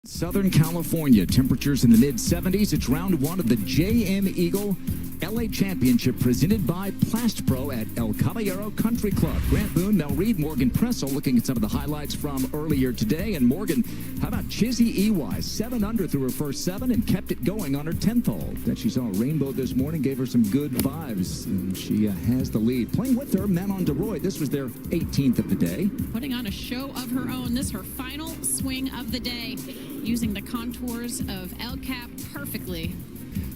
Southern California, temperatures in the mid-70s. It's round one of the JM Eagle LA Championship presented by Plastpro at El Caballero Country Club. Grant Boone, Mel Reed, Morgan Pressel looking at some of the highlights from earlier today. And Morgan, how about Chizzyiwai? 7 under through her first 7 and kept it going on her 10th hole. That she saw a rainbow this morning, gave her some good vibes. And she has the lead. Playing with her, manonderoey. This was their 18th of the day. Putting on a show of her own. This her final swing of the day, using the contours of El Cap perfectly.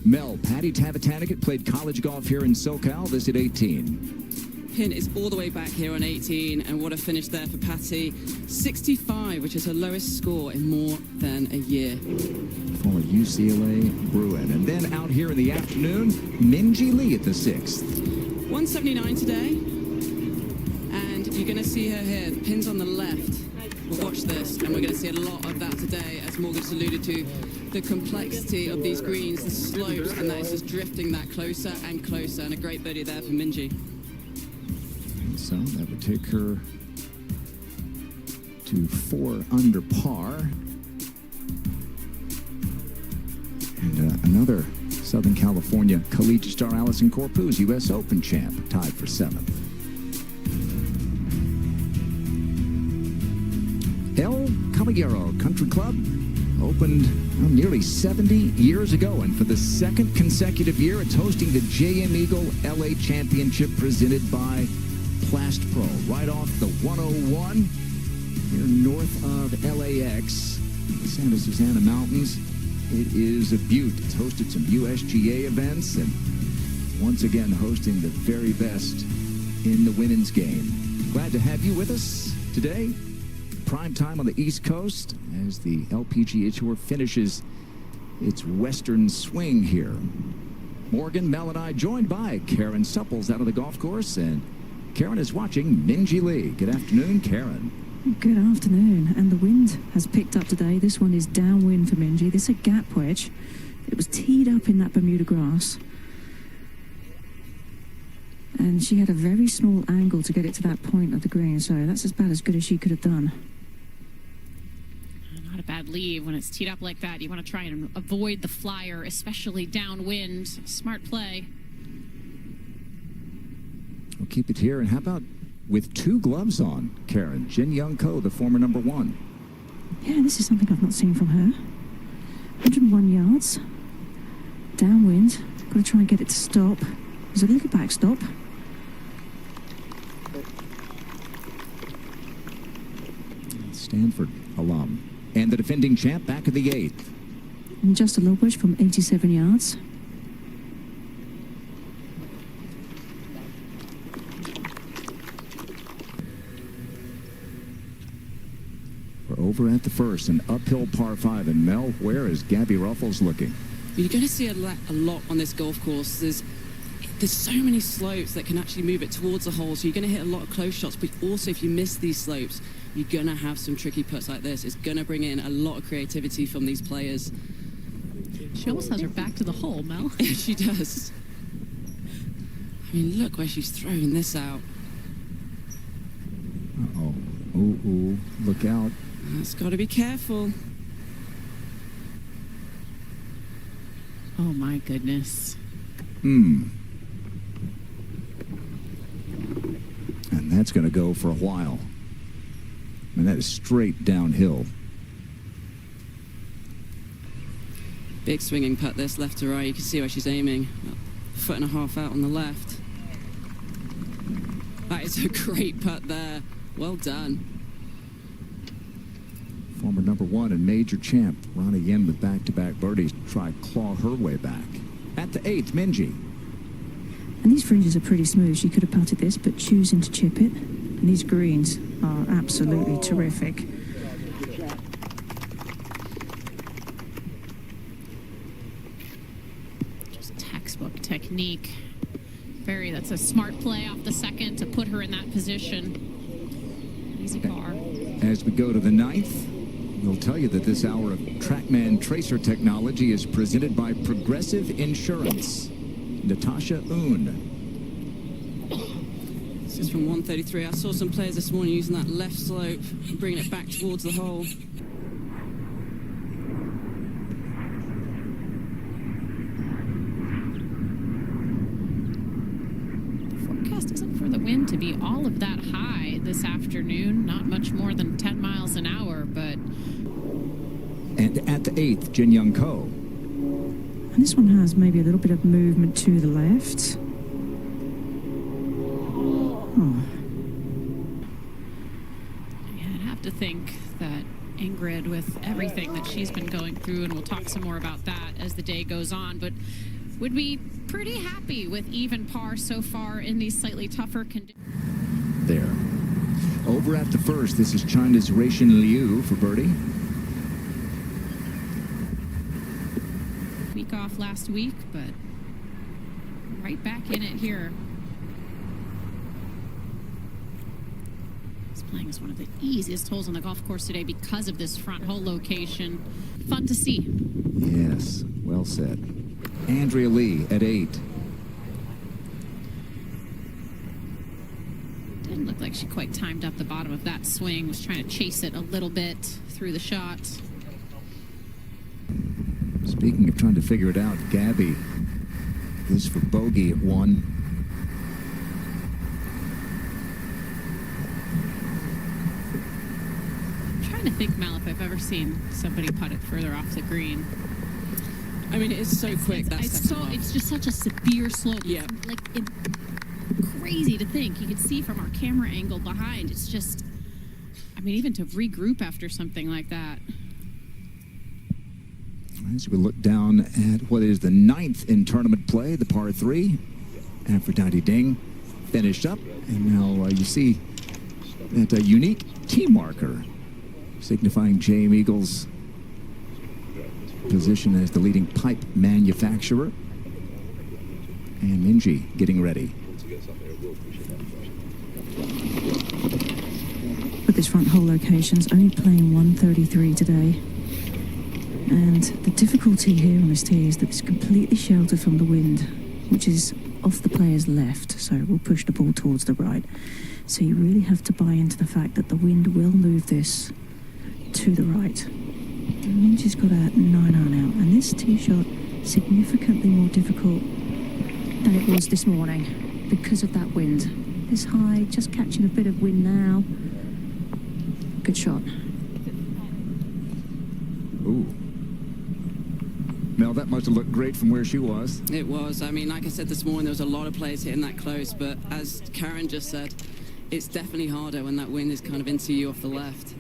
Mel, pattytavatanakit played college golf here in SoCal. This at 18. Pin is all the way back here on 18, and what a finish there for Patty. 65, which is her lowest score in more than a year. Former UCLA Bruin. And then out here in the afternoon, minjeelee at the 6th. 179 today, and you're going to see her here. The pin's on the left. We'll watch this, and we're going to see a lot of that today, as Morgan's alluded to. The complexity of these greens, the slopes, and that is just drifting that closer and closer, and a great birdie there for Minjee. And so that would take her to 4 under par. And another Southern California collegiate star, Allison Corpuz, U.S. Open champ, tied for 7th. El Caballero Country Club opened nearly 70 years ago, and for the 2nd consecutive year, it's hosting the JM Eagle LA Championship presented by Plastpro. Right off the 101 here north of LAX, the Santa Susana Mountains. It is a beaut. It's hosted some USGA events, and once again hosting the very best in the women's game. Glad to have you with us today. Prime time on the East Coast as the LPGA Tour finishes its western swing here. Morgan, Mel, and I joined by Karen Supples out of the golf course, and Karen is watching minjeelee. Good afternoon, Karen. Good afternoon. And the wind has picked up today. This one is downwind for Minjee. This is a gap wedge. It was teed up in that Bermuda grass, and she had a very small angle to get it to that point of the green, so that's about as good as she could have done. Not a bad leave when it's teed up like that. You want to try and avoid the flyer, especially downwind. Smart play. We'll keep it here. And how about with 2 gloves on, Karen? Jinyoungko, the former number 1. Yeah, this is something I've not seen from her. 101 yards. Downwind. Got to try and get it to stop. There's a little backstop. Stanford alum. And the defending champ back of the 8th. And just a low wedge from 87 yards. We're over at the first, an uphill par 5. And Mel, where is gabrielaruffels looking? You're going to see a lot on this golf course. There's so many slopes that can actually move it towards the hole, so you're going to hit a lot of close shots, but also if you miss these slopes, you're going to have some tricky putts like this. It's going to bring in a lot of creativity from these players. She almost has her back to the hole, Mel. She does. I mean, look where she's throwing this out. Uh-oh. Ooh, look out. That's got to be careful. Oh, my goodness. And that's going to go for a while. And that is straight downhill. Big swinging putt this, left to right. You can see where she's aiming. 1.5 foot out on the left. That is a great putt there. Well done. Former number 1 and major champ, ruoningyin, with back-to-back birdies, try to claw her way back. At the 8th, Minjee. And these fringes are pretty smooth. She could have putted this, but choosing to chip it. And these greens are absolutely terrific. Just textbook technique. That's a smart play off the 2nd to put her in that position. Easy par. As we go to the 9th, we'll tell you that this hour of TrackMan Tracer technology is presented by Progressive Insurance. Natashaoon. This is from 133. I saw some players this morning using that left slope and bringing it back towards the hole. wind to be all of that high this afternoon. Not much more than 10 miles an hour, but... And at the 8th, Jinyoungko. And this one has maybe a little bit of movement to the left. Oh. Yeah, I'd have to think that Ingrid, with everything that she's been going through, and we'll talk some more about that as the day goes on, but would be pretty happy with even par so far in these slightly tougher conditions. There. Over at the first, this is China's ruixinliu for birdie. Week off last week, but right back in it here. He's playing as one of the easiest holes on the golf course today because of this front hole location. Fun to see. Yes, well said. Andrealee at 8. Didn't look like she quite timed up the bottom of that swing. Was trying to chase it a little bit through the shot. Speaking of trying to figure it out, Gabby is for bogey at 1. I'm trying to think, Mel, if I've ever seen somebody putt it further off the green. I mean, it is so quick. It's just such a severe slope. Yeah. It's crazy to think. You could see from our camera angle behind. It's just, I mean, even to regroup after something like that. As we look down at what is the 9th in tournament play, the par 3. Aphrodite Ding finished up. And now you see that unique team marker signifying JM Eagle's position as the leading pipe manufacturer. And Minji getting ready. With this front hole locations, only playing 133 today. And the difficulty here on this tee is that it's completely sheltered from the wind, which is off the player's left, so we'll push the ball towards the right. So you really have to buy into the fact that the wind will move this to the right. And Minji's got a 9-iron out, and this tee shot significantly more difficult than it was this morning because of that wind. This high, just catching a bit of wind now. Good shot. Ooh. Mel, that must have looked great from where she was. It was. I mean, like I said this morning, there was a lot of players hitting that close, but as Karen just said, it's definitely harder when that wind is kind of into you off the left.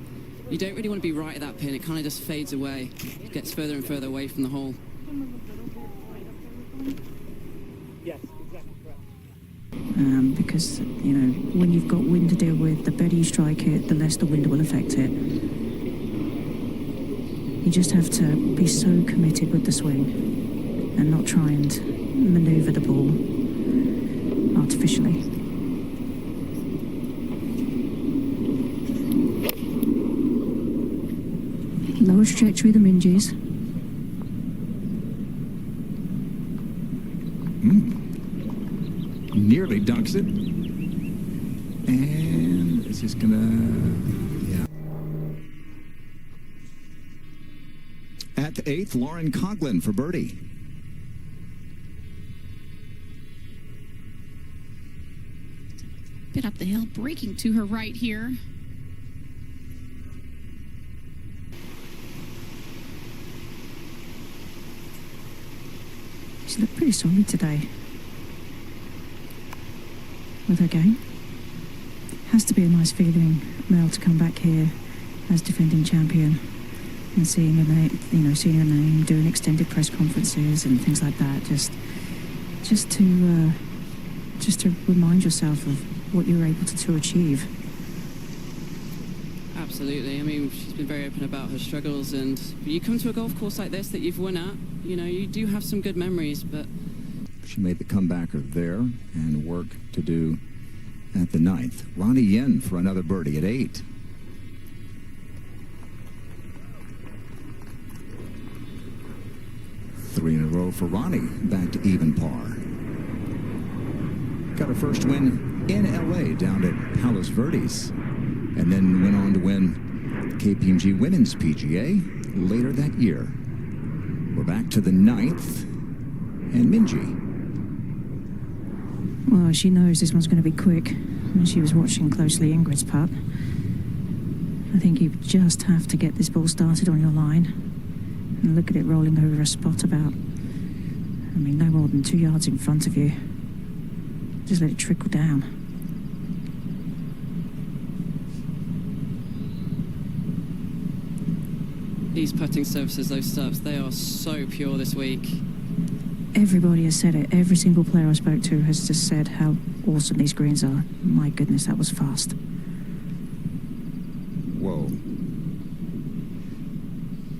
You don't really want to be right at that pin. It kind of just fades away. It gets further and further away from the hole. Yes, exactly correct. Because, you know, when you've got wind to deal with, the better you strike it, the less the wind will affect it. You just have to be so committed with the swing and not try and maneuver the ball artificially. Lower trajectory than Minji's. Nearly dunks it. And it's just gonna, yeah. At the 8th, laurencoughlin for birdie. Bit up the hill, breaking to her right here. She looked pretty solid today with her game. Has to be a nice feeling, Mel, to come back here as defending champion and seeing her name, seeing her name, doing extended press conferences and things like that. Just to remind yourself of what you were able to achieve. Absolutely. I mean, she's been very open about her struggles, and you come to a golf course like this that you've won at, you know, you do have some good memories, but... She made the comebacker there and work to do at the 9th. Ruoningyin for another birdie at 8. Three in a row for Ronnie, back to even par. Got her first win in LA down at Palos Verdes, and then went on to win the KPMG Women's PGA later that year. We're back to the 9th, and Minji. Well, she knows this one's going to be quick. when she was watching closely Ingrid's putt. I think you just have to get this ball started on your line and look at it rolling over a spot about, no more than 2 yards in front of you. Just let it trickle down. These putting surfaces, those subs, they are so pure this week. Everybody has said it. Every single player I spoke to has just said how awesome these greens are. My goodness, that was fast. Whoa.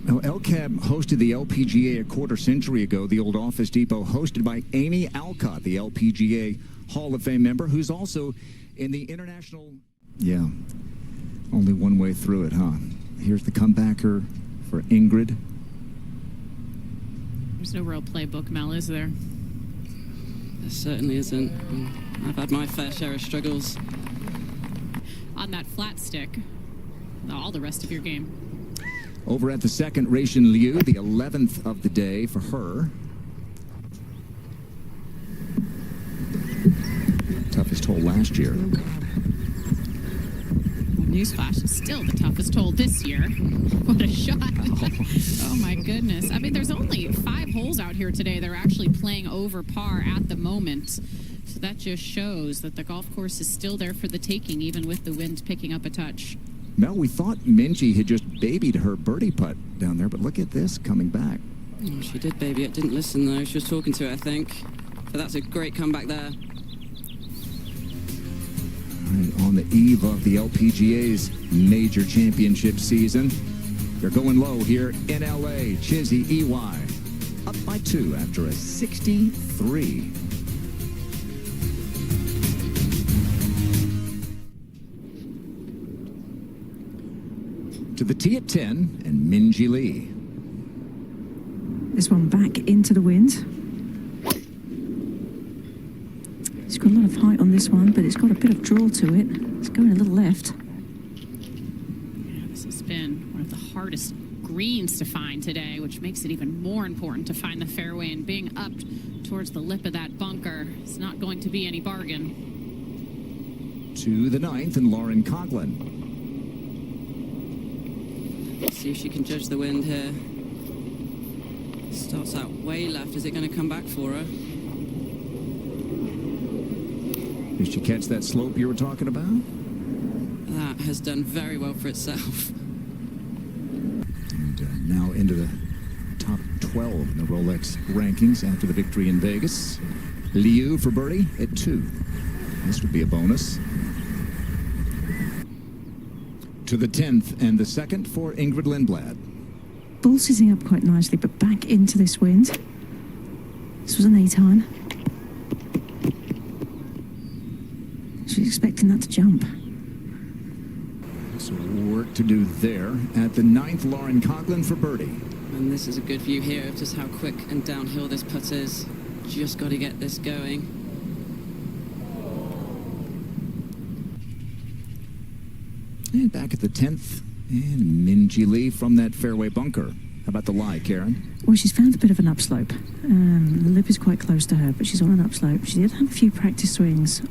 Now, LCAB hosted the LPGA a quarter century ago, the old Office Depot hosted by Amy Alcott, the LPGA Hall of Fame member, who's also in the international... Yeah, only one way through it, huh? Here's the comebacker for Ingrid. There's no real playbook, Mel, is there? There certainly isn't. I've had my fair share of struggles. On that flat stick, all the rest of your game. Over at the second, Ruixinliu, the 11th of the day for her. Toughest hole last year. Newsflash, it's still the toughest hole this year. What a shot. Oh my goodness. There's only 5 holes out here today that are actually playing over par at the moment. So that just shows that the golf course is still there for the taking, even with the wind picking up a touch. Mel, we thought Minjee had just babied her birdie putt down there, but look at this coming back. Oh, she did baby it, didn't listen though. She was talking to it, I think. But that's a great comeback there. Right, on the eve of the LPGA's major championship season, they're going low here in LA. Chizzyiwai up by 2 after a 63. To the tee at 10, and Minjeelee. This one back into the wind. It's got a lot of height on this one, but it's got a bit of draw to it. It's going a little left. Yeah, this has been one of the hardest greens to find today, which makes it even more important to find the fairway, and being up towards the lip of that bunker is not going to be any bargain. To the 9th, and laurencoughlin. Let's see if she can judge the wind here. Starts out way left. Is it going to come back for her? Did she catch that slope you were talking about? That has done very well for itself. And now into the top 12 in the Rolex rankings after the victory in Vegas. Liu for birdie at 2. This would be a bonus. To the 10th and the 2nd for Ingridlindblad. Ball sitting up quite nicely, but back into this wind. This was an 8-iron. She's expecting that to jump. So work to do there. At the 9th, laurencoughlin for birdie. And this is a good view here of just how quick and downhill this putt is. Just got to get this going. And back at the 10th, and Minjeelee from that fairway bunker. How about the lie, Karen? Well, she's found a bit of an upslope. The lip is quite close to her, but she's on an upslope. She did have a few practice swings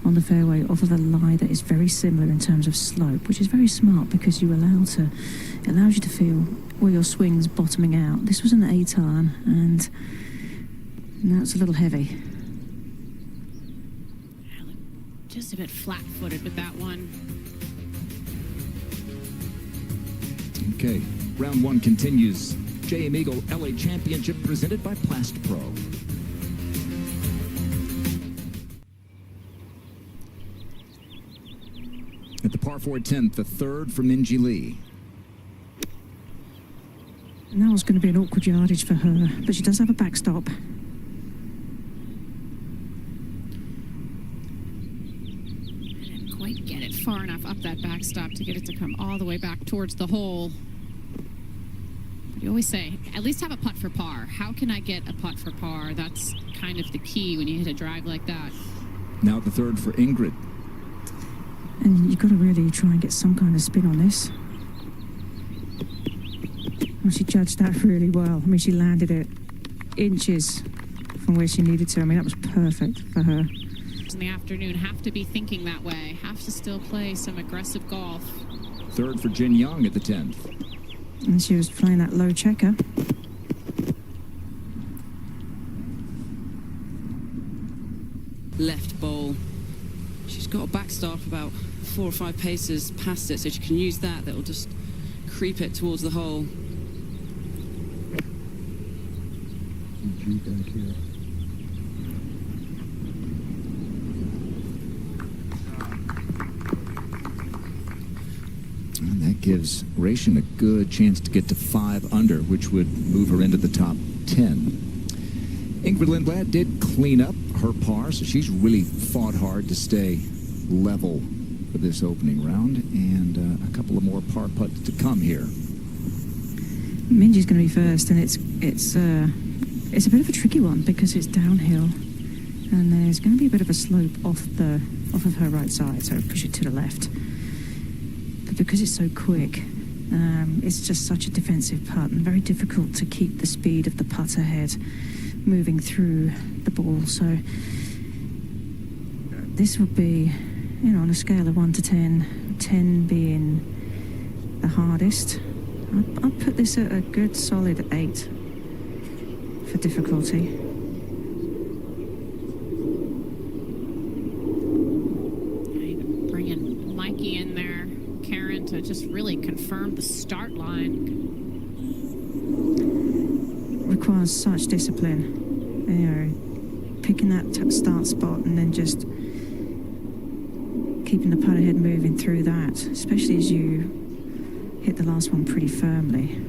on the fairway off of a lie that is very similar in terms of slope, which is very smart because it allows you to feel where your swing's bottoming out. This was an 8-iron, and now it's a little heavy. Just a bit flat-footed with that one. Okay, round 1 continues. JM Eagle LA Championship presented by Plast Pro. At the par 4 10th, the 3rd for Minjeelee. Now it's going to be an awkward yardage for her, but she does have a backstop. I didn't quite get it far enough up that backstop to get it to come all the way back towards the hole. You always say, at least have a putt for par. How can I get a putt for par? That's kind of the key when you hit a drive like that. Now the 3rd for Ingrid. And you've got to really try and get some kind of spin on this. Well, she judged that really well. She landed it inches from where she needed to. That was perfect for her. in the afternoon have to be thinking that way, have to still play some aggressive golf. Third for Jinyoung at the 10th. And she was playing that low checker. Left bowl. She's got a backstop about 4 or 5 paces past it, so she can use that. That'll just creep it towards the hole. Back here. And that gives Ruixin a good chance to get to 5 under, which would move her into the top 10. Ingridlindblad did clean up her par, so she's really fought hard to stay level for this opening round, and a couple of more par putts to come here. Minjee's going to be first, and it's a bit of a tricky one because it's downhill, and there's going to be a bit of a slope off of her right side, so push it to the left. But because it's so quick, it's just such a defensive putt and very difficult to keep the speed of the putter head moving through the ball. So this would be, you know, on a scale of 1 to 10, 10 being the hardest. I'd put this at a good solid 8 for difficulty. Even bringing Mikey in there, Karen, to just really confirm the start line. Requires such discipline, you know, picking that start spot and then just keeping the putter head moving through that, especially as you hit the last one pretty firmly.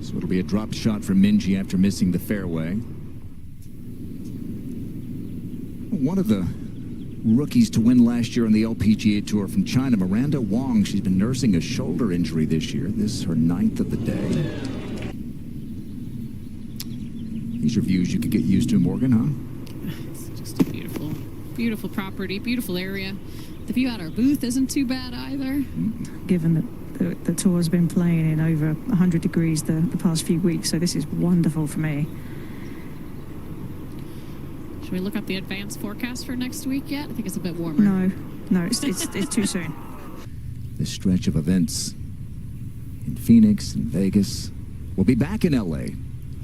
So it'll be a dropped shot from Minjee after missing the fairway. One of the rookies to win last year on the LPGA Tour from China, Mirandawang, she's been nursing a shoulder injury this year. This is her 9th of the day. These are views you could get used to, Morgan, huh? It's just a beautiful, beautiful property, beautiful area. The view out our booth isn't too bad either. Given that the tour's been playing in over 100 degrees the past few weeks, so this is wonderful for me. Should we look up the advanced forecast for next week yet? I think it's a bit warmer. No, it's too soon. This stretch of events in Phoenix and Vegas. We'll be back in LA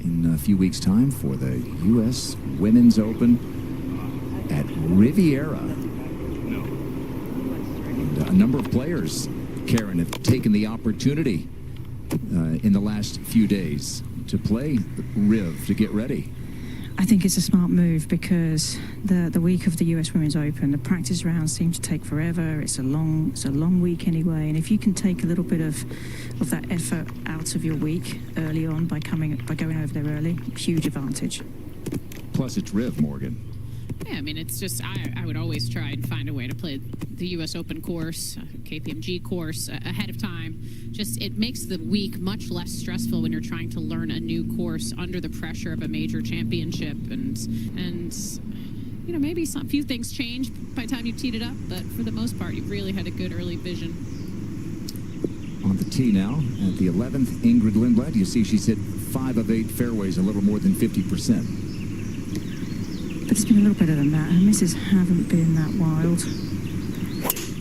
in a few weeks' time for the U.S. Women's Open at Riviera. And a number of players, Karen, have taken the opportunity in the last few days to play Riv, to get ready. I think it's a smart move because the week of the US Women's Open, the practice rounds seem to take forever. It's a long week anyway, and if you can take a little bit of that effort out of your week early on by going over there early, huge advantage. Plus, it's Riv, Morgan. Yeah, I mean, it's just, I would always try and find a way to play the U.S. Open course, KPMG course ahead of time. Just, it makes the week much less stressful when you're trying to learn a new course under the pressure of a major championship. And you know, maybe a few things change by the time you've teed it up, but for the most part, you've really had a good early vision. On the tee now, at the 11th, Ingridlindblad. You see she's hit 5 of 8 fairways, a little more than 50%. But it's been a little better than that. Her misses haven't been that wild.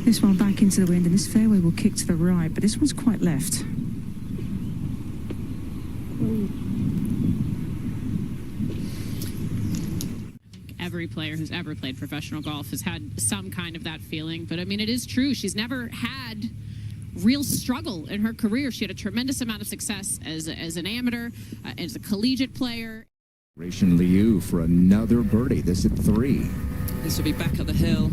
This one back into the wind, and this fairway will kick to the right, but this one's quite left. Every player who's ever played professional golf has had some kind of that feeling, but I mean, it is true. She's never had real struggle in her career. She had a tremendous amount of success as an amateur, as a collegiate player. Ruixinliu for another birdie. This at 3. This will be back at the hill.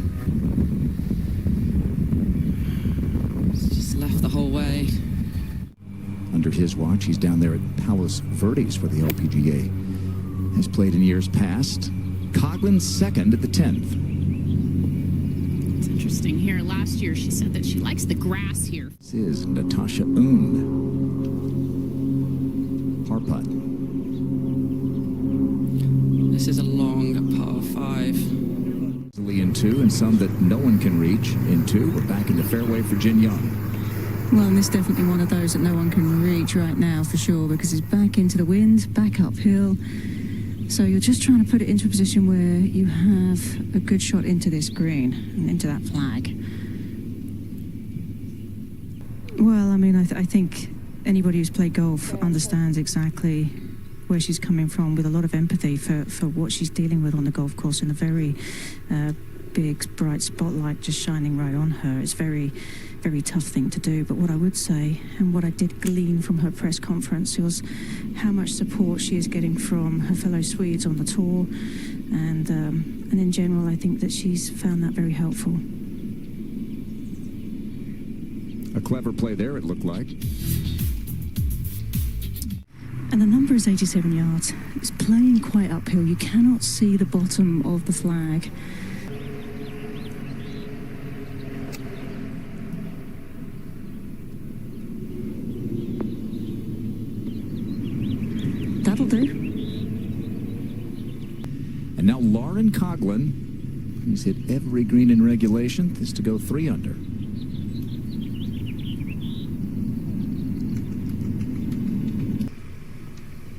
It's just left the whole way. Under his watch, he's down there at Palos Verdes for the LPGA. Has played in years past. Coughlin second at the 10th. It's interesting here. Last year, she said that she likes the grass here. This is natashaoon. Par putt. This is a long par 5. Easily in into and some that no one can reach into. We're back in the fairway for Jinyoung. Well, and this is definitely one of those that no one can reach right now for sure, because it's back into the wind, back uphill. So you're just trying to put it into a position where you have a good shot into this green and into that flag. Well, I mean, I think anybody who's played golf understands exactly where she's coming from, with a lot of empathy for what she's dealing with on the golf course, and a very big, bright spotlight just shining right on her. It's very, very tough thing to do. But what I would say, and what I did glean from her press conference, was how much support she is getting from her fellow Swedes on the tour, and in general, I think that she's found that very helpful. A clever play there, it looked like. And the number is 87 yards. It's playing quite uphill. You cannot see the bottom of the flag. That'll do. And now laurencoughlin, who's hit every green in regulation, is to go 3 under.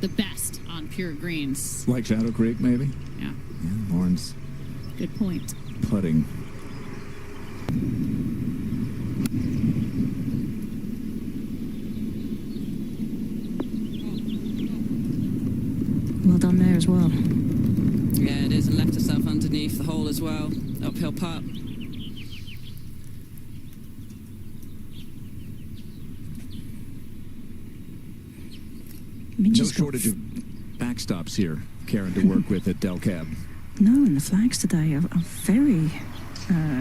The best on pure greens. Like Shadow Creek, maybe? Yeah. Yeah, Lauren's Good point. putting. Well done there as well. Yeah, it is, and left herself underneath the hole as well. Uphill putt. No shortage of backstops here, Karen, to work with at Del Cab. No, and the flags today are very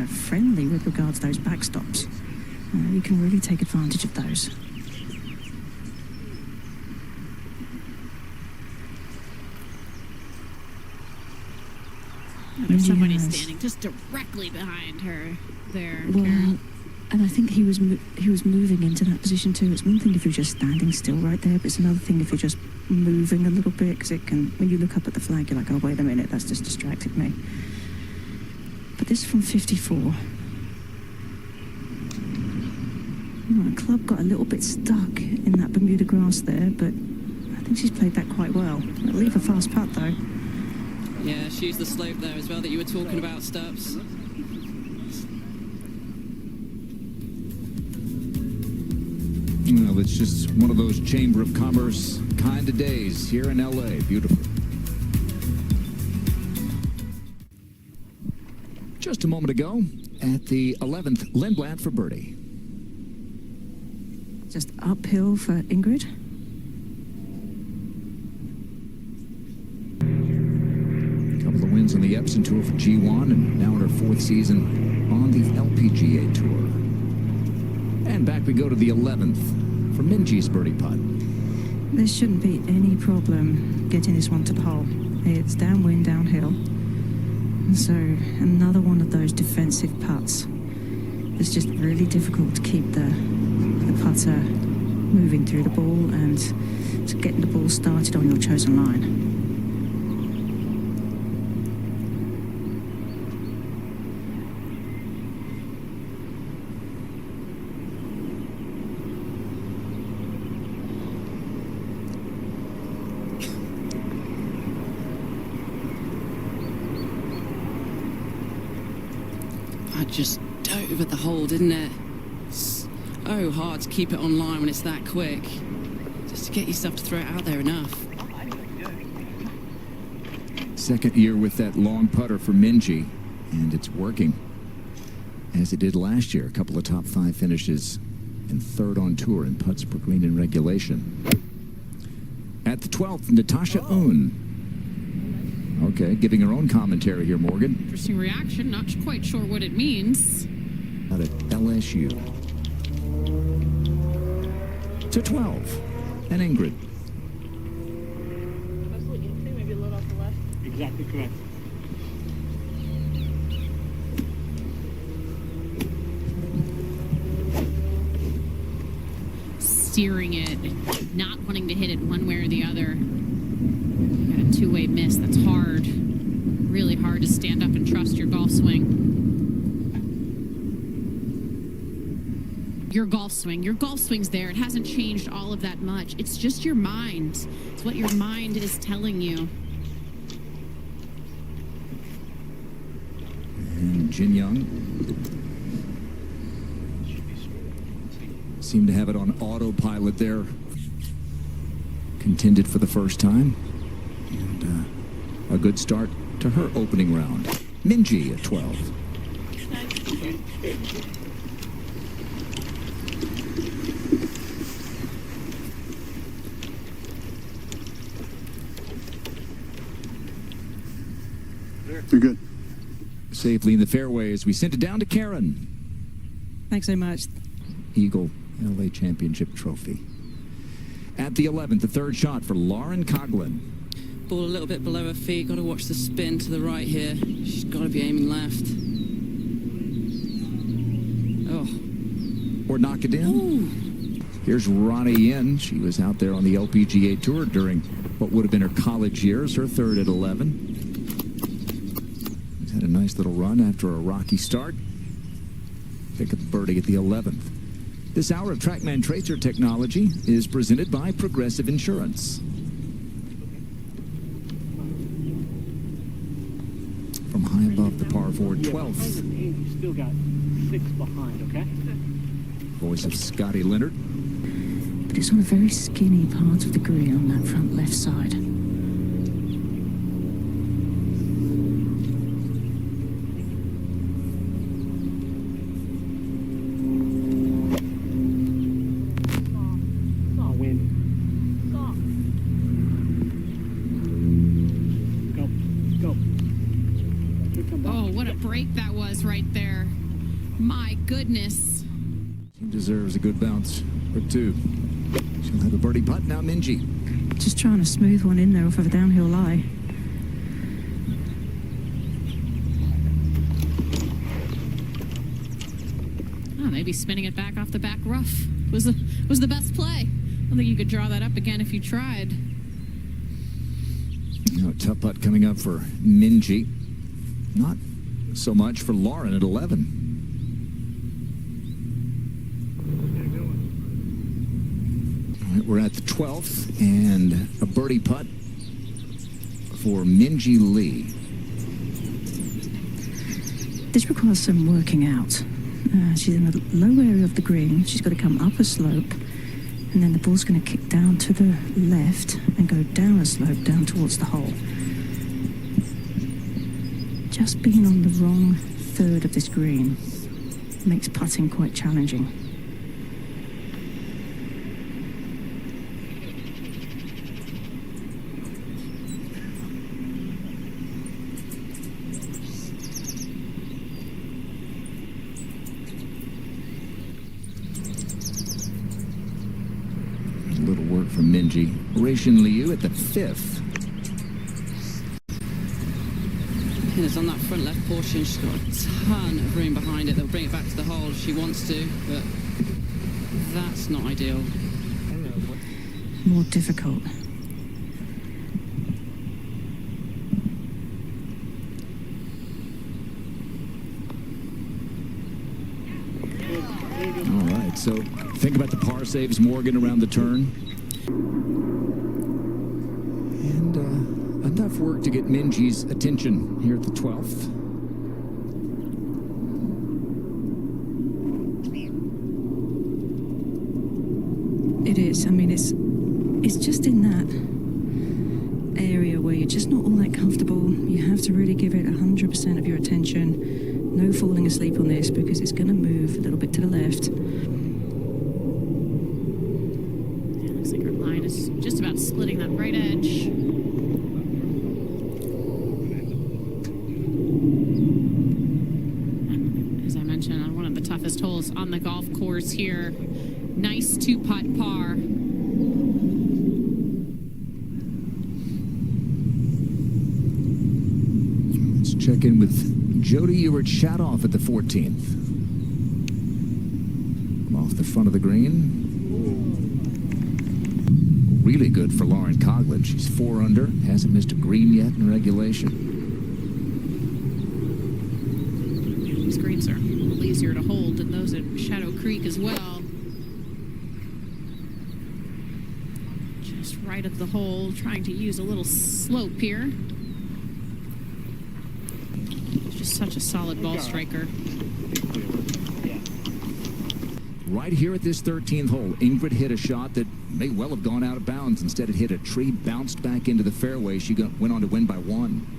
friendly with regards to those backstops. You can really take advantage of those. There's somebody Yes. standing just directly behind her there, Well, Karen. and I think he was moving into that position too. It's one thing if you're just standing still right there, but it's another thing if you're just moving a little bit, because it can, when you look up at the flag, you're like, oh, wait a minute, that's just distracted me. But this is from 54. The club got a little bit stuck in that Bermuda grass there, but I think she's played that quite well. It'll leave a fast putt though. Yeah, she used the slope there as well that you were talking about, Stubbs. Well, it's just one of those Chamber of Commerce kind of days here in L.A. Beautiful. Just a moment ago, at the 11th Lindblad for birdie. Just uphill for Ingrid. A couple of wins on the Epson Tour for G1, and now in her 4th season on the LPGA Tour. And back we go to the 11th for Minjee's birdie putt. There shouldn't be any problem getting this one to the hole. It's downwind, downhill. And so another one of those defensive putts. It's just really difficult to keep the putter moving through the ball and to getting the ball started on your chosen line. I just dove at the hole, didn't it? So hard to keep it on line when it's that quick. Just to get yourself to throw it out there enough. Second year with that long putter for Minjee, and it's working. As it did last year, a couple of top 5 finishes and 3rd on tour in putts per green in regulation. At the 12th, natashaoon. Okay, giving her own commentary here, Morgan. Interesting reaction. Not quite sure what it means. Out at LSU. To 12. And Ingrid. Maybe a little off the left. Exactly correct. Steering it, not wanting to hit it one way or the other. Got a two-way miss. That's hard. Really hard to stand up and trust your golf swing. Your golf swing's there. It hasn't changed all of that much. It's just your mind. It's what your mind is telling you. And Jinyoung seemed to have it on autopilot there. Contended for the first time. And a good start to her opening round. Minjeelee at 12. You're good. Safely in the fairway as we sent it down to Karen. Thanks so much. Eagle LA Championship trophy. At the 11th, the third shot for laurencoughlin. Ball a little bit below her feet. Got to watch the spin to the right here. She's got to be aiming left. Oh. Or knock it in. Ooh. Here's ruoningyin. She was out there on the LPGA Tour during what would have been her college years, her third at 11. She's had a nice little run after a rocky start. Pick up birdie at the 11th. This hour of TrackMan Tracer technology is presented by Progressive Insurance. From high above the par 4 12th. You still got 6 behind, okay? Voice of Scotty Leonard. But it's on a very skinny part of the green on that front left side. Goodness. She deserves a good bounce or two. She'll have a birdie putt now, Minjeelee. Just trying to smooth one in there off of a downhill lie. Oh, maybe spinning it back off the back rough was the best play. I don't think you could draw that up again if you tried. Tough putt coming up for Minjeelee. Not so much for Lauren at 11. We're at the 12th, and a birdie putt for Minjeelee. This requires some working out. She's in a low area of the green. She's got to come up a slope, and then the ball's going to kick down to the left and go down a slope down towards the hole. Just being on the wrong third of this green makes putting quite challenging. From Minjeelee. Ruixinliu at the 5th. And it's on that front left portion. She's got a ton of room behind it. They'll bring it back to the hole if she wants to, but that's not ideal. More difficult. All right, so think about the par saves Morgan around the turn. And enough work to get Minjee's attention here at the 12th. It is. I mean, it's just in that area where you're just not all that comfortable. You have to really give it 100% of your attention. No falling asleep on this because it's going to move a little bit to the left. Just about splitting that right edge. As I mentioned, on one of the toughest holes on the golf course here. Nice 2-putt par. Let's check in with jodiewartshadoff at the 14th. Off the front of the green. Really good for laurencoughlin. She's 4 under, hasn't missed a green yet in regulation. little easier to hold than those at Shadow Creek as well. Just right of the hole, trying to use a little slope here. He's just such a solid ball striker. Right here at this 13th hole, Ingrid hit a shot that may well have gone out of bounds. Instead, it hit a tree, bounced back into the fairway. She went on to win by 1.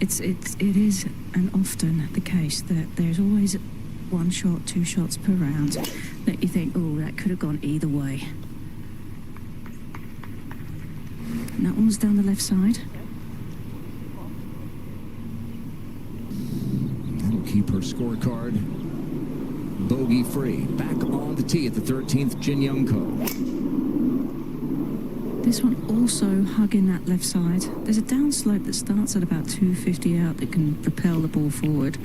It is and often the case that there's always 1 shot, 2 shots per round that you think, oh, that could have gone either way. And that one was down the left side. That'll keep her scorecard bogey free. Back on the tee at the 13th, jinyoungko. This one also hugging that left side. There's a downslope that starts at about 250 out that can propel the ball forward.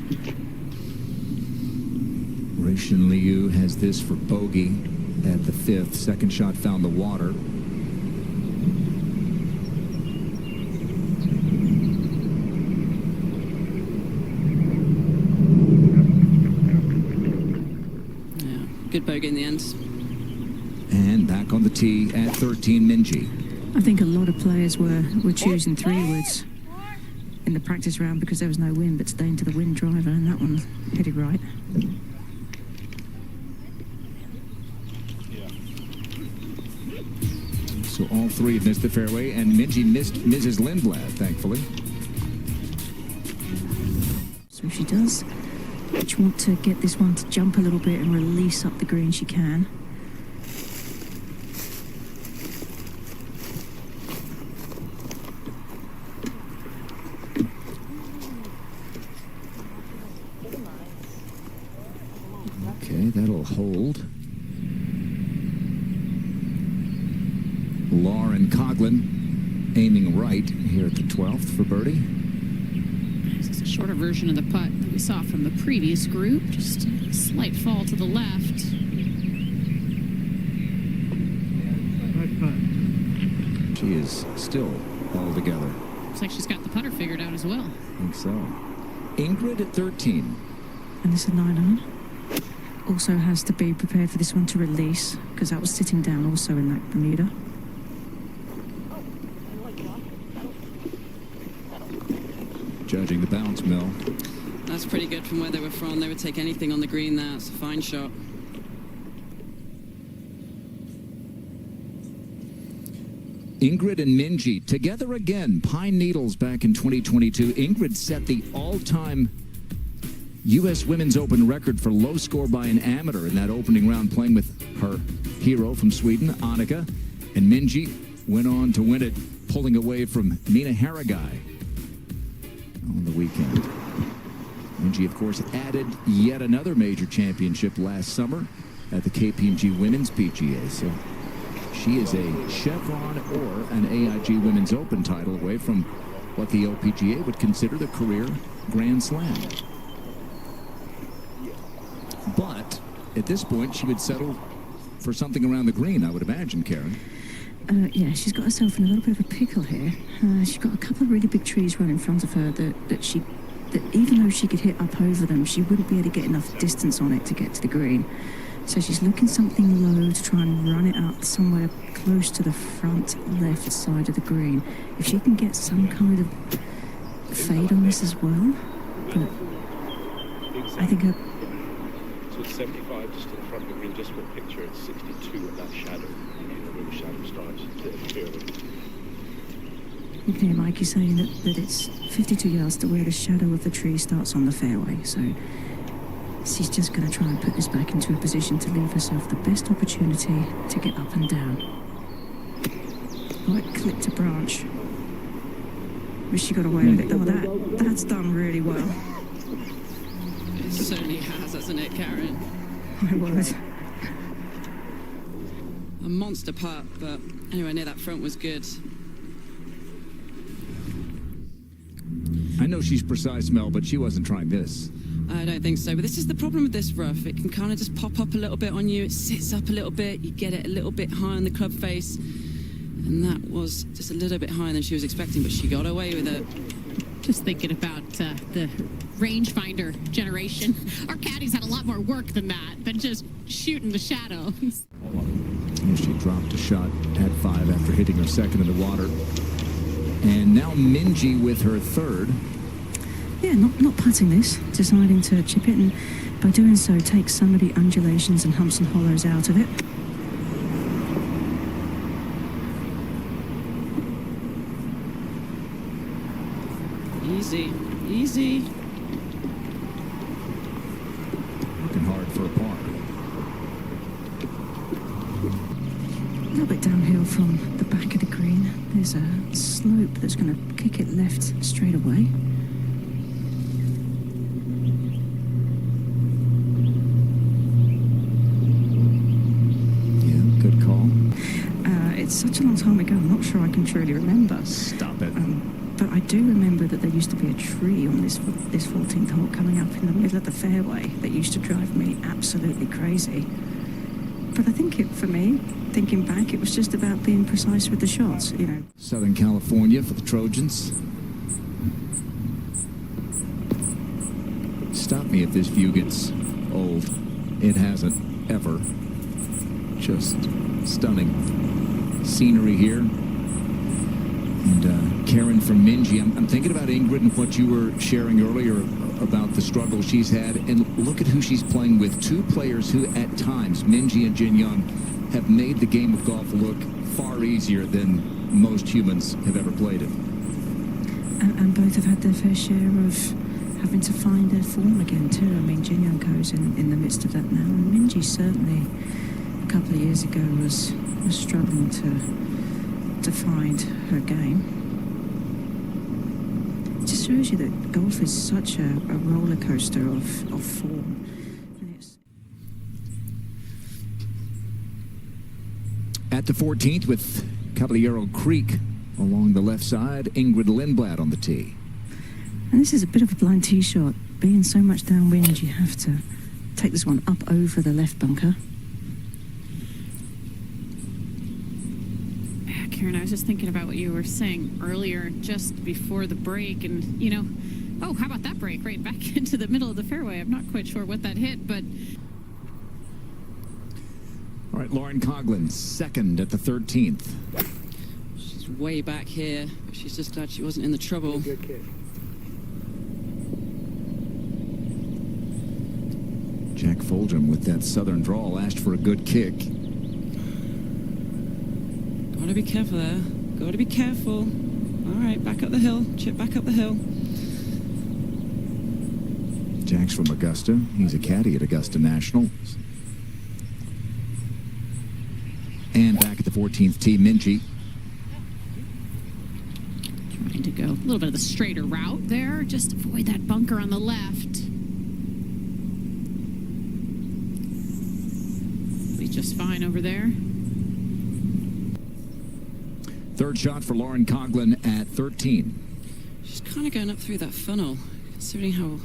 Ruixinliu has this for bogey at the 5th. Second shot found the water. Good bogey in the end. And back on the tee at 13, Minjeelee. I think a lot of players were choosing 3-woods in the practice round because there was no wind, but staying to the wind driver, and that one headed right. So all 3 have missed the fairway, and Minjeelee missed Mrs. Lindblad, thankfully. So if she does want to get this one to jump a little bit and release up the green, she can. Okay, that'll hold. Laurencoughlin aiming right here at the 12th for birdie. This is a shorter version of the putt that we saw from the previous group. Just a slight fall to the left. She is still all together. Looks like she's got the putter figured out as well. I think so. Ingrid at 13. And it's a 9-iron. Also has to be prepared for this one to release, because that was sitting down also in that Bermuda. Judging the bounce, Mel. That's pretty good from where they were from. They would take anything on the green there. It's a fine shot. Ingrid and Minjeelee together again. Pine Needles back in 2022. Ingrid set the all-time U.S. Women's Open record for low score by an amateur in that opening round, playing with her hero from Sweden, Annika. And Minjeelee went on to win it, pulling away from Nina Harrigai on the weekend. Minjeelee, of course, added yet another major championship last summer at the KPMG Women's PGA. So she is a Chevron or an AIG Women's Open title away from what the LPGA would consider the career Grand Slam. But at this point, she would settle for something around the green, I would imagine, Karen. Yeah, she's got herself in a little bit of a pickle here. She's got a couple of really big trees right in front of her that even though she could hit up over them, she wouldn't be able to get enough distance on it to get to the green. So she's looking something low to try and run it up somewhere close to the front left side of the green. If she can get some kind of fade on this as well, but I think her... So it's 75 just to the front of the green, just for a picture, it's 62 at that shadow. Where the shadow starts to appear. You can hear Mikey saying that it's 52 yards to where the shadow of the tree starts on the fairway. So she's just going to try and put this back into a position to leave herself the best opportunity to get up and down. Right, clipped a branch. Wish she got away with it. Oh, that's done really well. It certainly has, hasn't it, Karen? My word. A monster putt, but anyway, near that front was good. I know she's precise, Mel, but she wasn't trying this. I don't think so, but this is the problem with this rough. It can kind of just pop up a little bit on you. It sits up a little bit. You get it a little bit high on the club face. And that was just a little bit higher than she was expecting, but she got away with it. Just thinking about the rangefinder generation. Our caddies had a lot more work than that, than just shooting the shadows. She dropped a shot at 5 after hitting her second in the water. And now Minjee with her third. Yeah, not putting this, deciding to chip it, and by doing so take some of the undulations and humps and hollows out of it. Easy, easy. Working hard for a par. A little bit downhill from the back of the green. There's a slope that's going to kick it left straight away. Yeah, good call. It's such a long time ago, I'm not sure I can truly remember. Stop it. But I do remember that there used to be a tree on this 14th hole coming up in the middle of the fairway that used to drive me absolutely crazy. But I think for me, thinking back, it was just about being precise with the shots, you know. Southern California for the Trojans. Stop me if this view gets old. It hasn't, ever. Just stunning scenery here. And Karen from Minjee, I'm thinking about Ingrid and what you were sharing earlier about the struggle she's had. And look at who she's playing with. Two players who at times, Minjee and Jinyoung, have made the game of golf look far easier than most humans have ever played it. And both have had their fair share of having to find their form again too. I mean, Jinyoungko's in the midst of that now. And Minjee certainly, a couple of years ago, was struggling to find her game. It just shows you that golf is such a roller coaster of form. And it's... At the 14th with Caballero Creek along the left side, Ingridlindblad on the tee. And this is a bit of a blind tee shot. Being so much downwind, you have to take this one up over the left bunker. Karen, I was just thinking about what you were saying earlier, just before the break, and, you know, oh, how about that break right back into the middle of the fairway? I'm not quite sure what that hit, but... All right, Laurencoughlin, second at the 13th. She's way back here, but she's just glad she wasn't in the trouble. Good kick. Jack Foldrum with that southern drawl asked for a good kick. Gotta be careful there. Gotta be careful. All right, back up the hill. Chip back up the hill. Jack's from Augusta. He's a caddy at Augusta National. And back at the 14th tee, Minjee. Trying to go a little bit of the straighter route there. Just avoid that bunker on the left. Be just fine over there. Third shot for Laurencoughlin at 13. She's kind of going up through that funnel. Considering how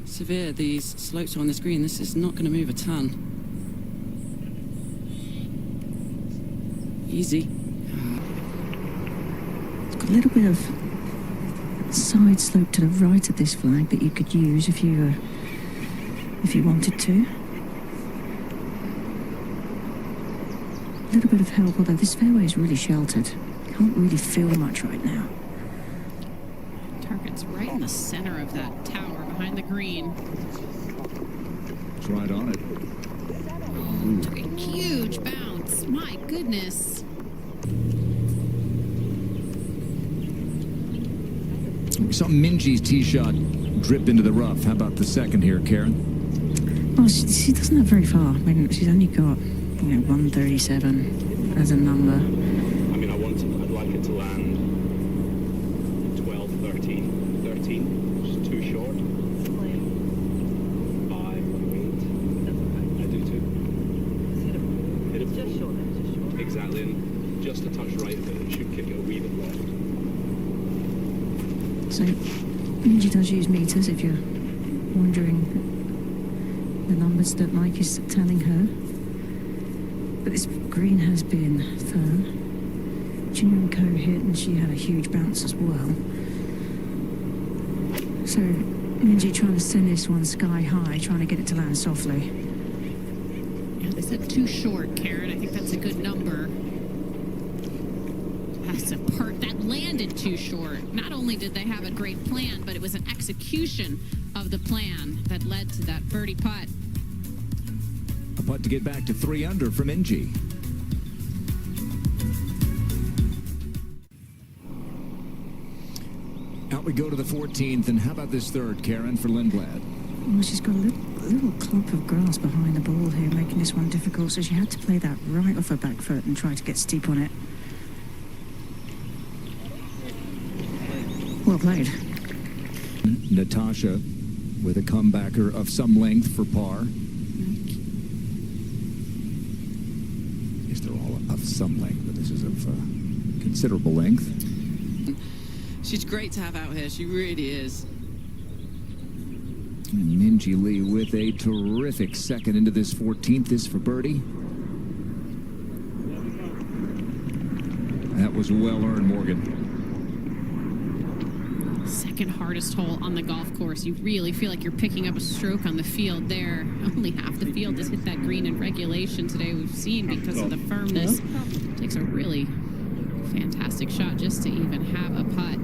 severe these slopes are on this green, this is not going to move a ton. Easy. It's got a little bit of side slope to the right of this flag that you could use if you wanted to. A little bit of help, although this fairway is really sheltered. Can't really feel much right now. Target's right in the center of that tower behind the green. It's right on it. Took a huge bounce. My goodness. We saw Minjee's tee shot drip into the rough. How about the second here, Karen? Well, she doesn't have very far. I mean, she's only got, 137 as a number. I mean, I'd like it to land 12, 13. 13, which is too short. 5, wait. I do too. Hit it just short. Exactly, and just a touch right, but it should kick it a wee bit left. So, Minjee does use meters if you're wondering the numbers that Mike is telling her. But this green has been firm. Jinyoungko hit and she had a huge bounce as well. So Minjee trying to send this one sky high, trying to get it to land softly. Yeah, they said too short, Karen. I think that's a good number. That's a part that landed too short. Not only did they have a great plan, but it was an execution of the plan that led to that birdie putt. A putt to get back to 3 under for Minjee. Out we go to the 14th, and how about this third, Karen, for Lindblad? Well, she's got a little clump of grass behind the ball here, making this one difficult, so she had to play that right off her back foot and try to get steep on it. Well played. Natasha with a comebacker of some length for par. I guess they're all of some length, but this is of considerable length. She's great to have out here. She really is. And Minjeelee with a terrific second into this 14th. This for birdie. That was well earned, Morgan. Second hardest hole on the golf course. You really feel like you're picking up a stroke on the field there. Only half the field has hit that green in regulation today. We've seen because of the firmness. Takes a really fantastic shot just to even have a putt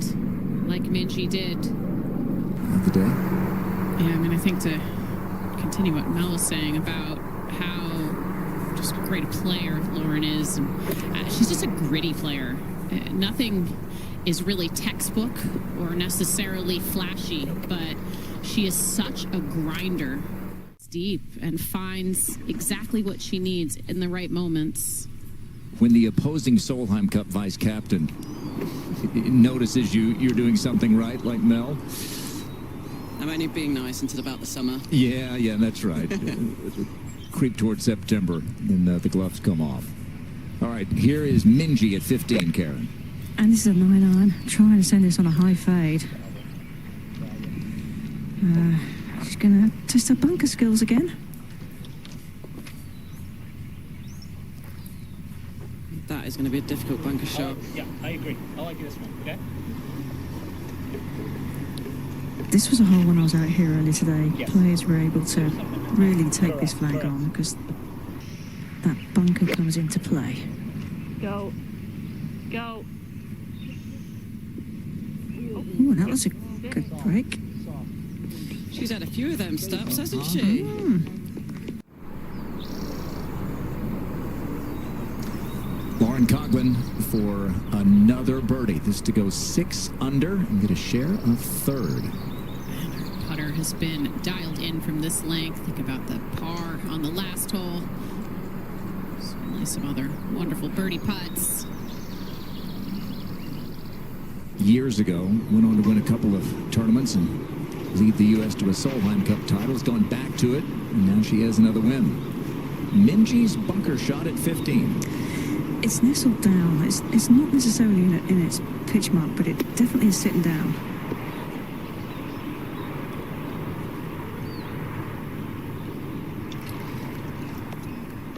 like Minjee did. Of the day. Yeah, I mean, I think to continue what Mel was saying about how just great a player Lauren is. And, she's just a gritty player. Nothing is really textbook or necessarily flashy, but she is such a grinder. It's deep and finds exactly what she needs in the right moments. When the opposing Solheim Cup vice captain notices you're doing something right, like Mel. I'm only being nice until about the summer. Yeah, that's right. Creep towards September, and the gloves come off. All right, here is Minjee at 15, Karen. And this is a 9-iron, trying to send this on a high fade. She's going to test her bunker skills again. That is going to be a difficult bunker shot. Yeah, I agree. I like this one, okay? This was a hole when I was out here earlier today. Yes. Players were able to really take this flag on because that bunker comes into play. Go. Go. Oh, that was a good break. She's had a few of them stops, hasn't she? Laurencoughlin for another birdie. This to go 6 under and get a share of third. And her putter has been dialed in from this length. Think about the par on the last hole. Certainly some other wonderful birdie putts. Years ago, went on to win a couple of tournaments and lead the U.S. to a Solheim Cup title. Has gone back to it, and now she has another win. Minjee's bunker shot at 15. It's nestled down. It's not necessarily in its pitch mark, but it definitely is sitting down.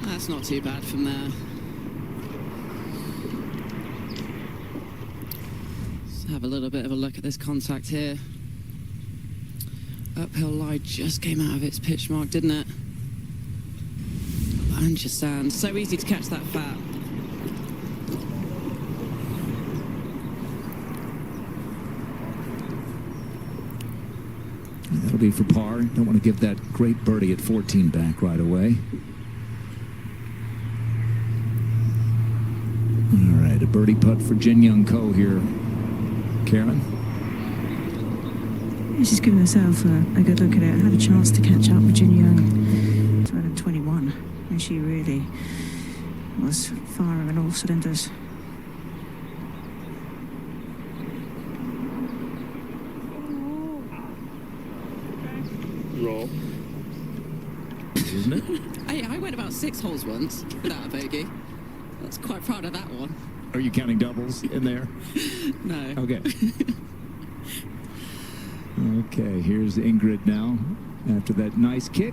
That's not too bad from there. Let's have a little bit of a look at this contact here. Uphill lie just came out of its pitch mark, didn't it? A bunch of sand. So easy to catch that fat. That'll be for par. Don't want to give that great birdie at 14 back right away. All right, a birdie putt for Jinyoungko here. Karen? She's given herself a good look at it. Had a chance to catch up with Jinyoung. 21, and she really was firing on all cylinders. Roll. Isn't it? I went about 6 holes once without a bogey. I was quite proud of that one. Are you counting doubles in there? No. Okay. Okay, here's Ingrid now after that nice kick.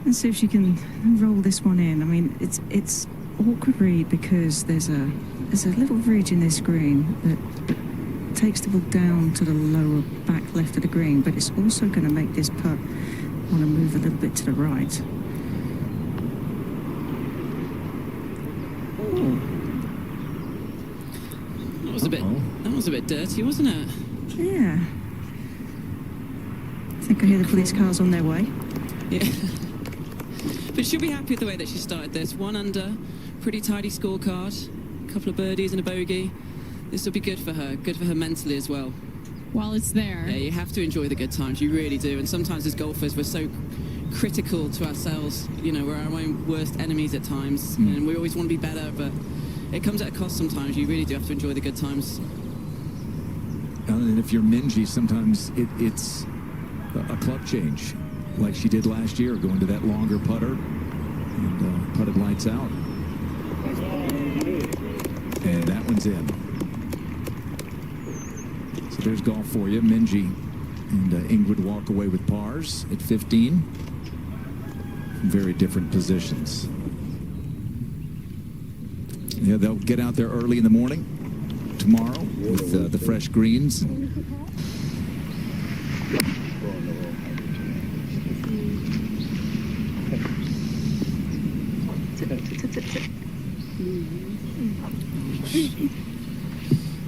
Let's see if she can roll this one in. I mean, it's awkward read because there's a little ridge in this green that takes the ball down to the lower back left of the green, but it's also going to make this putt want to move a little bit to the right. Oh. That was a bit dirty, wasn't it? Yeah. I think I hear the police cars on their way. Yeah. But she'll be happy with the way that she started this. 1 under, pretty tidy scorecard, a couple of birdies and a bogey. This will be good for her mentally as well. While it's there. Yeah, you have to enjoy the good times, you really do. And sometimes as golfers, we're so critical to ourselves. You know, we're our own worst enemies at times, and we always want to be better, but it comes at a cost sometimes. You really do have to enjoy the good times. And if you're Minjee, sometimes it's a club change, like she did last year, going to that longer putter and putted lights out. And that one's in. So there's golf for you. Minjee and Ingrid walk away with pars at 15. Very different positions. Yeah, they'll get out there early in the morning tomorrow with the fresh greens.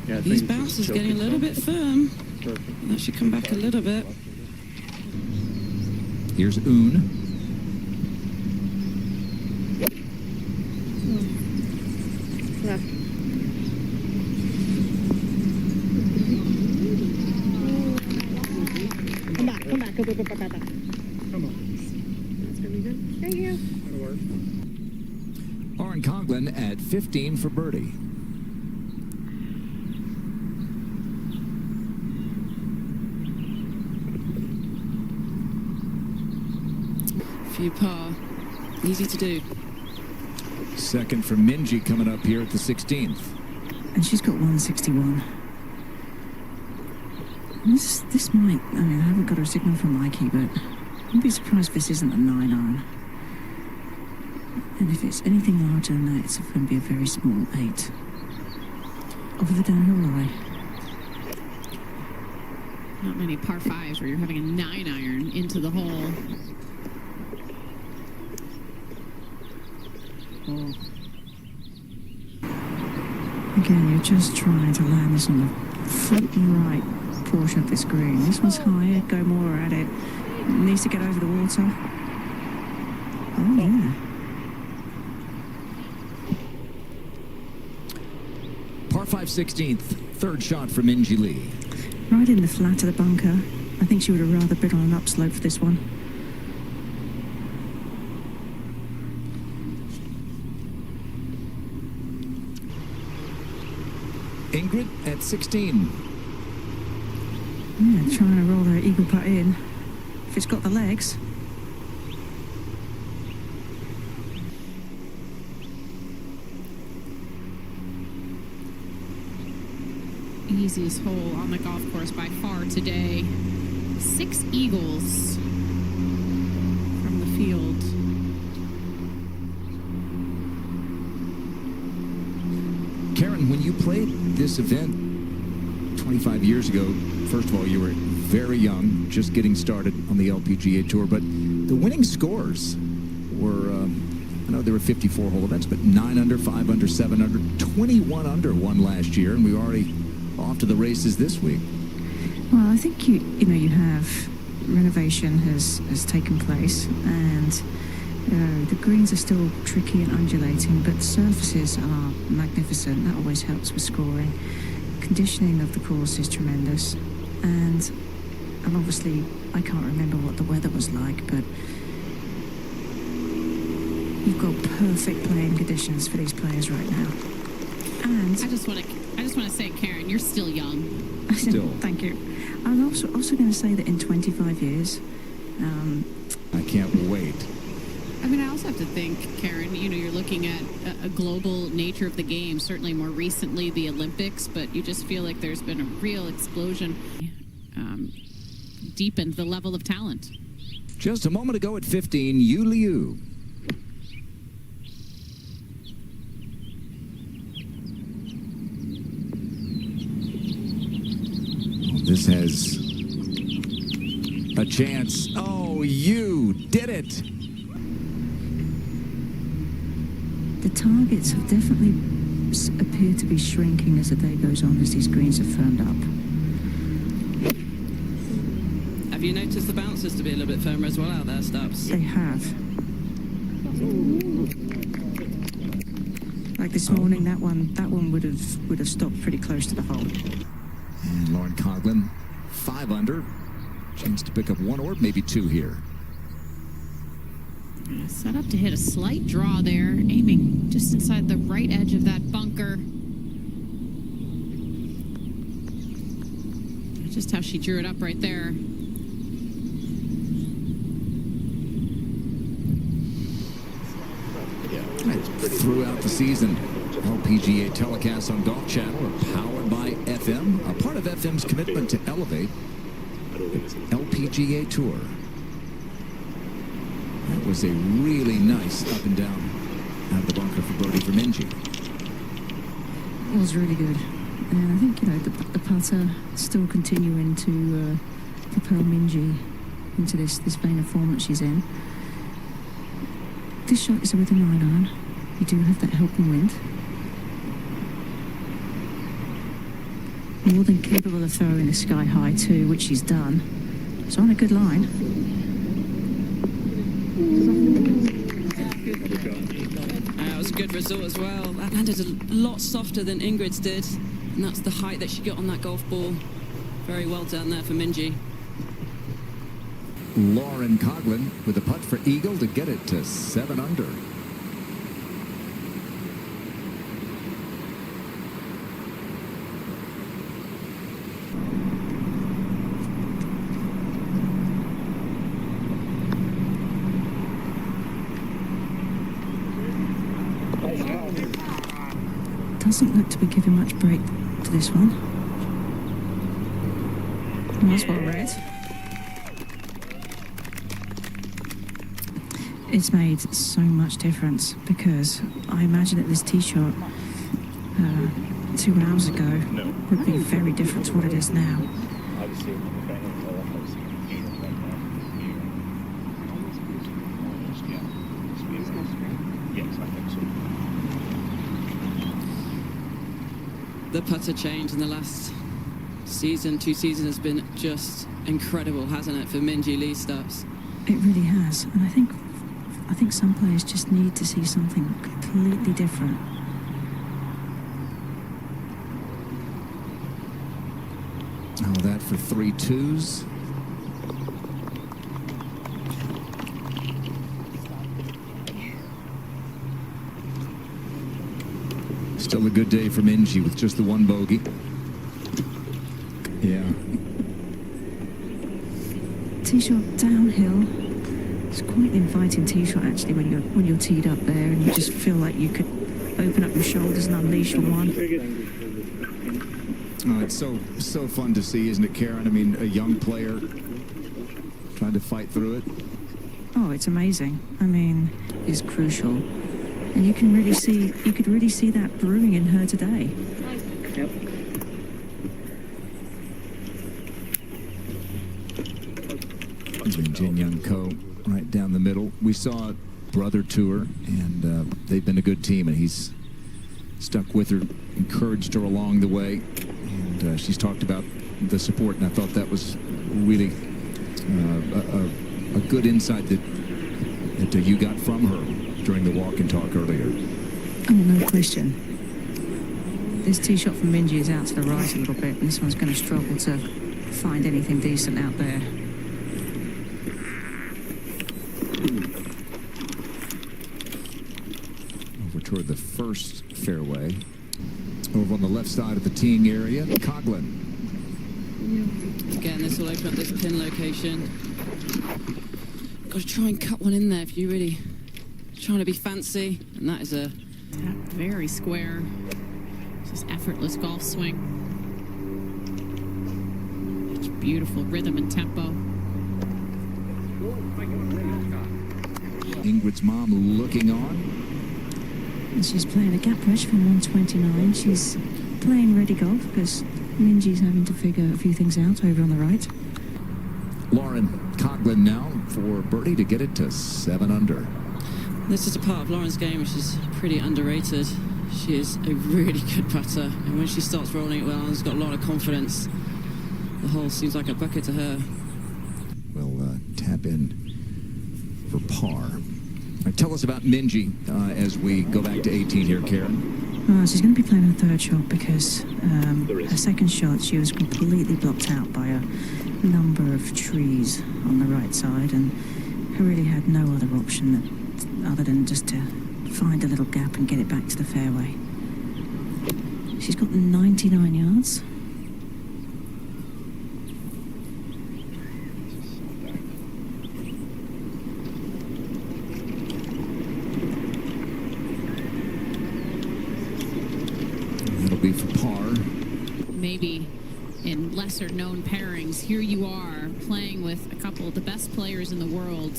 Yeah, these bounces getting a little bit firm. That should come back a little bit. Here's Oon. Come back. Go. Come on. That's gonna be good. Thank you. That'll work. Laurencoughlin at 15 for birdie. Few par. Easy to do. Second for Minjee coming up here at the 16th. And she's got 161. This might, I mean, I haven't got a signal from Mikey, but I'd be surprised if this isn't a 9-iron. And if it's anything larger than that, it's going to be a very small 8. Over the downhill lie. Not many par 5s where you're having a 9-iron into the hole. Oh. Again, you're just trying to land this on the front right portion of this green. This one's higher, go more at it. Needs to get over the water. Oh, yeah. Par 5 16th, third shot for Minjeelee. Right in the flat of the bunker. I think she would have rather been on an upslope for this one. Ingrid at 16. Yeah, trying to roll her eagle putt in. If it's got the legs. Easiest hole on the golf course by far today. 6 eagles from the field. Karen, when you played this event 25 years ago, first of all, you were very young, just getting started on the LPGA Tour, but the winning scores were, I know there were 54 hole events, but 9 under, 5 under, 7 under, 21 under won last year, and we were already off to the races this week. Well, I think you have renovation has taken place, and the greens are still tricky and undulating, but surfaces are magnificent. That always helps with scoring. Conditioning of the course is tremendous, and obviously I can't remember what the weather was like, but you've got perfect playing conditions for these players right now. And I just want to say, Karen, you're still young. Still. Thank you. I'm also going to say that in 25 years, I can't wait. I mean, I also have to think, Karen, you know, you're looking at a global nature of the game, certainly more recently the Olympics, but you just feel like there's been a real explosion, deepened the level of talent. Just a moment ago at 15, Yuliu. This has a chance. Oh, you did it! The targets have definitely appeared to be shrinking as the day goes on, as these greens have firmed up. Have you noticed the bouncers to be a little bit firmer as well out there, Stubbs? They have. Like this morning, that one would have stopped pretty close to the hole. And Laurencoughlin, 5 under. Chance to pick up 1 or maybe 2 here. Set up to hit a slight draw there, aiming just inside the right edge of that bunker. Just how she drew it up right there. Throughout the season, LPGA telecasts on Golf Channel are powered by FM, a part of FM's commitment to elevate the LPGA Tour. That was a really nice up and down out of the bunker for birdie for Minjee. It was really good. And I think, you know, the putter still continuing to propel Minjee into this vein of form that she's in. This shot is with a 9-iron. You do have that helping wind. More than capable of throwing a sky high too, which she's done. It's on a good line. It was a good result as well. That landed a lot softer than Ingrid's did, and that's the height that she got on that golf ball. Very well done there for Minjee. Laurencoughlin with a putt for eagle to get it to 7 under. Doesn't look to be giving much break to this one. Was well read. It's made so much difference because I imagine that this tee shot 2 hours ago would be very different to what it is now. The putter change in the last season, 2 seasons, has been just incredible, hasn't it, for Minjeelee Stubbs? It really has, and I think some players just need to see something completely different. Oh, that for 3 twos. Still a good day for Minjee with just the 1 bogey. Yeah. Tee shot downhill. It's quite an inviting tee shot actually when you're teed up there and you just feel like you could open up your shoulders and unleash for one. Oh, it's so fun to see, isn't it, Karen? I mean, a young player trying to fight through it. Oh, it's amazing. I mean, it's crucial. And you could really see that brewing in her today. Yep. Jinyoungko right down the middle. We saw brother tour, and they've been a good team, and he's stuck with her, encouraged her along the way, and she's talked about the support, and I thought that was really a good insight that you got from her during the walk and talk earlier. Oh, no question. This tee shot from Minjee is out to the right a little bit, and this one's going to struggle to find anything decent out there. Over toward the first fairway. Over on the left side of the teeing area, Coughlin. Again, this will open up this pin location. Got to try and cut one in there if you really trying to be fancy, and that is a very square, just effortless golf swing. Such beautiful rhythm and tempo. Ingrid's mom looking on. And she's playing a gap wedge from 129. She's playing ready golf because Minjee's having to figure a few things out over on the right. Laurencoughlin now for birdie to get it to 7 under. This is a part of Lauren's game which is pretty underrated. She is a really good putter, and when she starts rolling it well, she's got a lot of confidence. The hole seems like a bucket to her. We'll tap in for par. Right, tell us about Minjee as we go back to 18 here, Karen. She's going to be playing her third shot because her second shot, she was completely blocked out by a number of trees on the right side, and I really had no other option other than just to find a little gap and get it back to the fairway. She's got 99 yards. That'll be for par. Maybe in lesser known pairings, here you are playing with a couple of the best players in the world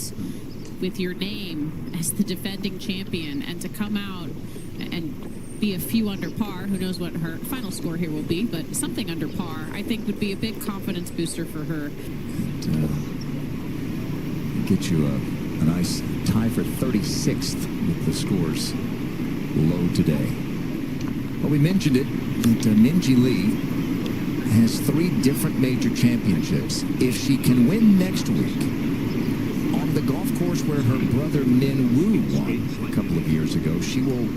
with your name as the defending champion, and to come out and be a few under par, who knows what her final score here will be, but something under par, I think would be a big confidence booster for her. Get you a nice tie for 36th with the scores low today. Well, we mentioned it, that minjeelee has 3 different major championships. If she can win next week on the golf course where her brother Min Woo won a couple of years ago, she will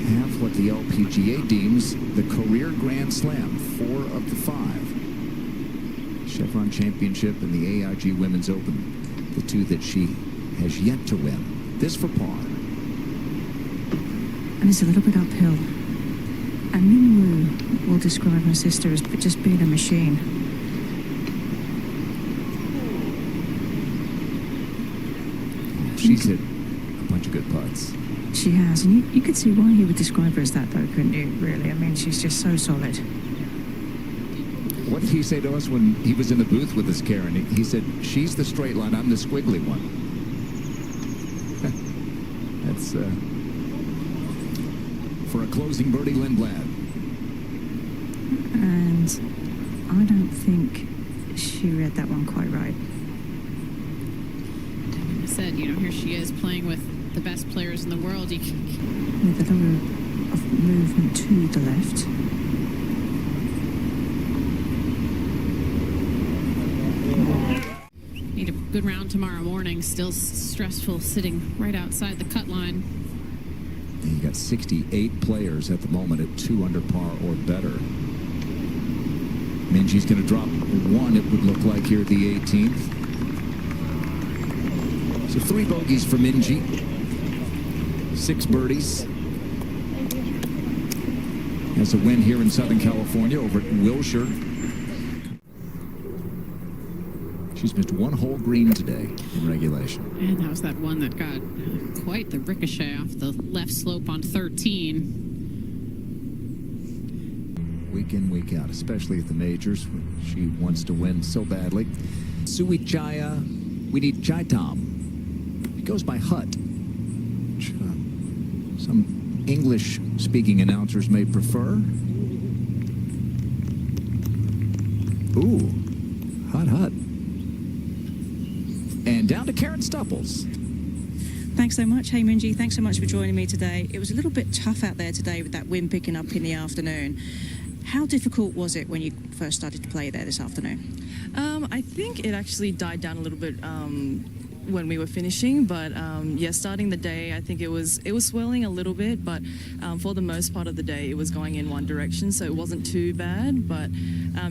have what the LPGA deems the career Grand Slam, 4 of the 5. Chevron Championship and the AIG Women's Open, the 2 that she has yet to win. This for par. And it's a little bit uphill. And Min Woo will describe her sister as just being a machine. She's hit a bunch of good putts. She has, and you could see why he would describe her as that, though, couldn't you, really? I mean, she's just so solid. What did he say to us when he was in the booth with us, Karen? He said, she's the straight line, I'm the squiggly one. That's for a closing birdie, Lindblad. And I don't think she read that one quite right. I said, you know, here she is playing with the best players in the world. With a little of movement to the left. Need a good round tomorrow morning. Still stressful sitting right outside the cut line. And you got 68 players at the moment at 2 under par or better. Minjee's going to drop 1, it would look like, here at the 18th. So 3 bogeys for Minjee. 6 birdies. Has a win here in Southern California over at Wilshire. She's missed 1 hole green today in regulation. And that was that one that got quite the ricochet off the left slope on 13. Week in, week out, especially at the majors, when she wants to win so badly. Suvichayavinijchaitham. He goes by Hut, which some English-speaking announcers may prefer. Ooh, Hut. And down to Karen Stupples. Thanks so much. Hey, Minjee, thanks so much for joining me today. It was a little bit tough out there today with that wind picking up in the afternoon. How difficult was it when you first started to play there this afternoon? I think it actually died down a little bit when we were finishing, but yeah, starting the day, I think it was swirling a little bit, but for the most part of the day, it was going in one direction, so it wasn't too bad. But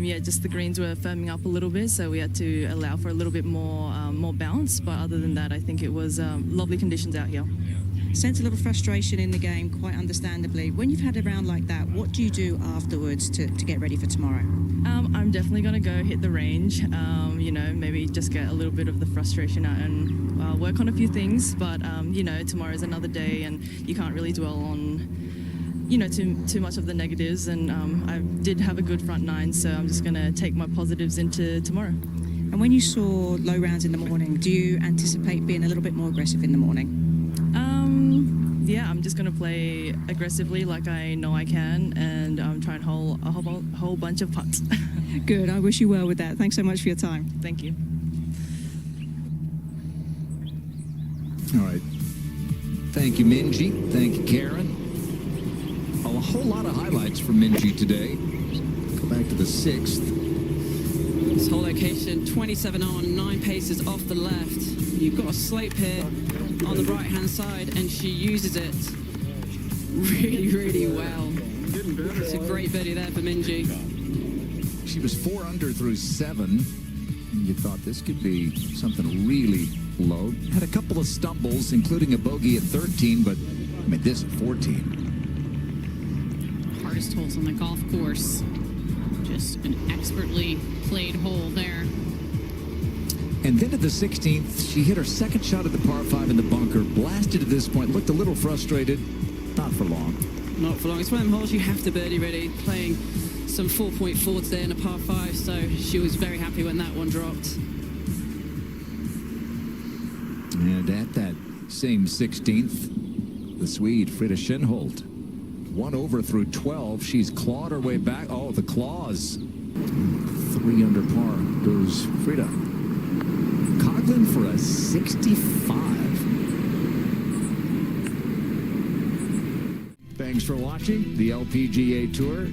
yeah, just the greens were firming up a little bit, so we had to allow for a little bit more bounce. But other than that, I think it was lovely conditions out here. Sense a little frustration in the game, quite understandably. When you've had a round like that, what do you do afterwards to get ready for tomorrow? I'm definitely going to go hit the range, you know, maybe just get a little bit of the frustration out and work on a few things. But, you know, tomorrow's another day and you can't really dwell on, you know, too much of the negatives. And I did have a good front 9, so I'm just going to take my positives into tomorrow. And when you saw low rounds in the morning, do you anticipate being a little bit more aggressive in the morning? Yeah, I'm just going to play aggressively like I know I can, and try and hole a whole bunch of putts. Good. I wish you well with that. Thanks so much for your time. Thank you. All right. Thank you, Minjee. Thank you, Karen. A whole lot of highlights from Minjee today. Go back to the 6th. This whole location, 27 on, 9 paces off the left. You've got a slope here on the right-hand side, and she uses it really, really well. It's a great birdie there for Minjee. She was 4 under through 7. You thought this could be something really low. Had a couple of stumbles, including a bogey at 13, but I mean, this at 14. Hardest holes on the golf course. Just an expertly played hole there. And then at the 16th, she hit her second shot at the par 5 in the bunker, blasted at this point, looked a little frustrated. Not for long. Not for long. It's one of them holes you have to birdie ready. Playing some 4.4 today in a par 5, so she was very happy when that one dropped. And at that same 16th, the Swede, fridakinhult, 1 over through 12. She's clawed her way back. Oh, the claws. 3 under par goes Frida. Coughlin for a 65. Thanks for watching the LPGA Tour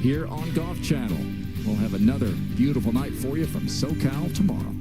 here on Golf Channel. We'll have another beautiful night for you from SoCal tomorrow.